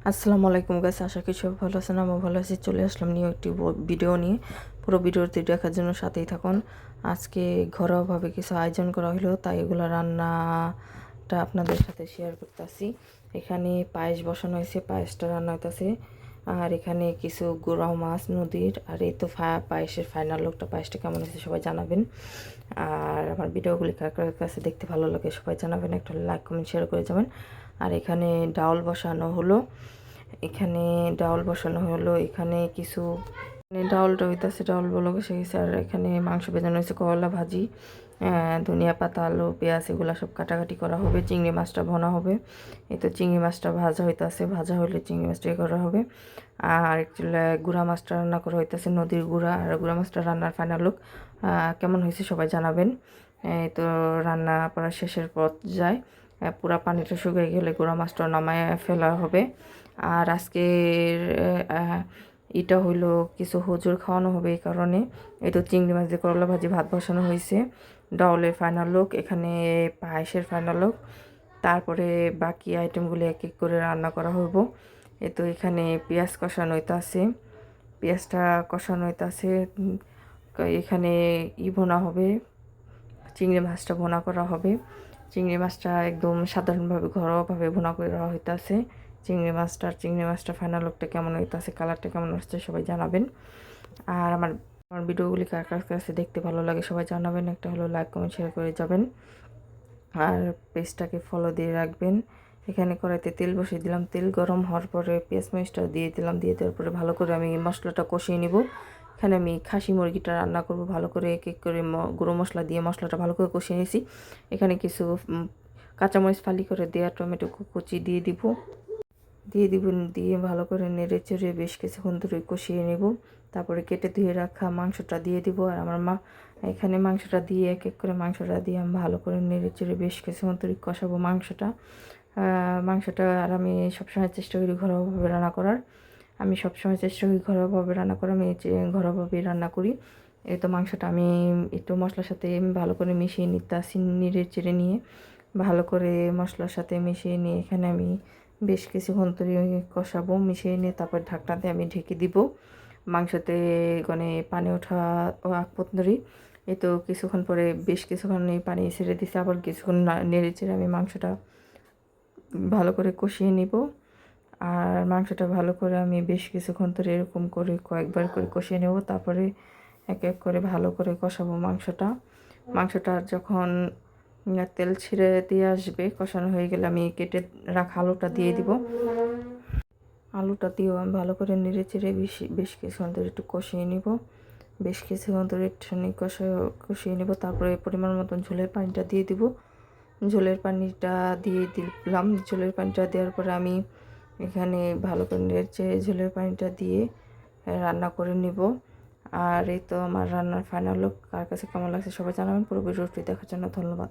আসসালামু আলাইকুম গাইস, আশা করি সবাই ভালো আছেন। আমি ভালো আছি। চলে আসলাম নিউ একটি ভিডিও নিয়ে। পুরো ভিডিওটি দেখার জন্য সাথেই থাকুন। আজকে ঘরোয়াভাবে কিছু আয়োজন করা হলো, তাই এগুলো রান্নাটা আপনাদের সাথে শেয়ার করতেছি। এখানে পায়েস বসানো হয়েছে, পায়েসটা রান্না হইতেছে। আর এখানে কিছু গুড়া মাছ নদীর। আর এই তো পায়েসের ফাইনাল লুকটা, পায়েসটা কেমন হয়েছে সবাই জানাবেন। আর আমার ভিডিওগুলি কার কার কাছে দেখতে ভালো লাগে সবাই জানাবেন, একটা লাইক কমেন্ট শেয়ার করে যাবেন। আর এখানে ডাউল বসানো হলো, এখানে কিছু ডাউলটা হইতেছে, ডাউল বলো সে গেছে। আর এখানে মাংস ভেজানো হয়েছে, করলা ভাজি, ধনিয়া পাতা, আলু, পেঁয়াজ এগুলো সব কাটাকাটি করা হবে। চিংড়ি মাছটা ভোনা হবে। এই তো চিংড়ি মাছটা ভাজা হইতেছে, ভাজা হইলে চিংড়ি মাছটা করা হবে। আর একচুয়ালি গুঁড়া মাছটা রান্না করা হইতেছে, নদীর গুঁড়া। আর গুঁড়া মাছটা রান্নার ফাইনাল লুক কেমন হয়েছে সবাই জানাবেন। এই তো রান্না করা শেষের পথ যায়, পুরা পানিটা শুকিয়ে গেলে গুঁড়া মাছটা নামায় ফেলা হবে। আর আজকের এটা হইলো কিছু হুজুর খাওয়ানো হবে, এই কারণে এই তো চিংড়ি মাছ দিয়ে করলা ভাজি, ভাত বসানো হয়েছে। ডাউলের ফাইনাল লুক, এখানে পায়েসের ফাইনাল লুক। তারপরে বাকি আইটেমগুলি এক এক করে রান্না করা হইব। এই তো এখানে পেঁয়াজ কষানো হইতাছে, পেঁয়াজটা কষানো হইতাছে। এখানে ভুনা হবে, চিংড়ি মাছটা ভুনা করা হবে। চিংড়ি মাছটা একদম সাধারণভাবে ঘরোয়াভাবে ভুনা করে দেওয়া হইতাছে। চিংড়ি মাছটা ফাইনাল লুকটা কেমন হইতাছে, কালারটা কেমন হচ্ছে সবাই জানাবেন। আর আমার আমার ভিডিওগুলি কার কার কাছে দেখতে ভালো লাগে সবাই জানাবেন, একটা হলো লাইক কমেন্ট শেয়ার করে যাবেন। আর পেজটাকে ফলো দিয়ে রাখবেন। এখানে কড়াইতে তেল বসিয়ে দিলাম, তেল গরম হওয়ার পরে পেঁয়াজ মরিচটা দিয়ে দিলাম, দিয়ে দেওয়ার পরে ভালো করে আমি মশলাটা কষিয়ে নিব। এখানে আমি খাসি মুরগিটা রান্না করব, ভালো করে এক এক করে গুঁড়ো মশলা দিয়ে মশলাটা ভালো করে কষিয়ে নিয়েছি। এখানে কিছু কাঁচামরিচ ফালি করে দেওয়া, টমেটো কুচি দিয়ে ভালো করে নেড়ে চেড়ে বেশ কিছুক্ষণ ধরে কষিয়ে নেব। তারপরে কেটে ধুয়ে রাখা মাংসটা দিয়ে দিব। আর আমার এখানে মাংসটা দিয়ে এক এক করে মাংসটা দিয়ে আমি ভালো করে নেড়ে চেড়ে বেশ কিছুক্ষণ ধরে কষাবো মাংসটা। আর আমি সবসময় চেষ্টা করি ঘরোয়াভাবে রান্না করার। আমি ঘরোয়াভাবেই রান্না করি। এই তো মাংসটা আমি একটু মশলার সাথে ভালো করে মিশিয়ে নিতেছি, নেড়ে চেড়ে নিয়ে ভালো করে মশলার সাথে মিশিয়ে নিয়ে এখানে আমি বেশ কিছুক্ষণ ধরে কষাবো। মিশিয়ে নিয়ে তারপর ঢাকনা দিয়ে আমি ঢেকে দিব। মাংসতে মানে পানি ওঠা আগ পর্যন্ত। এই তো কিছুক্ষণ পরে বেশ কিছুক্ষণ এই পানি ছেড়ে দিছে, আবার কিছুক্ষণ নেড়ে চেড়ে আমি মাংসটা ভালো করে কষিয়ে নিব। আর মাংসটা ভালো করে আমি বেশ কিছুক্ষণ ধরে এরকম করে কয়েকবার করে কষিয়ে নেব। তারপরে এক এক করে ভালো করে কষাবো মাংসটা যখন তেল ছিঁড়ে দিয়ে আসবে, কষানো হয়ে গেলে আমি কেটে রাখা আলুটা দিয়ে দিব। আলুটা দিয়েও আমি ভালো করে নেড়ে চেড়ে বেশ কিছুক্ষণ ধরে একটু কষিয়ে নিব। কষিয়ে নেব। তারপরে পরিমাণ মতন ঝোলের পানিটা দিয়ে দিব। ঝোলের পানিটা দেওয়ার পরে আমি এখানে ভালো করে নেড়ে চেড়ে ঝোলের পানিটা দিয়ে রান্না করে নিব। আর এই তো আমার রান্নার ফাইনাল লুক। কার কাছে কেমন লাগছে সবাই জানাবেন। পুরো ভিডিওটি দেখার জন্য ধন্যবাদ।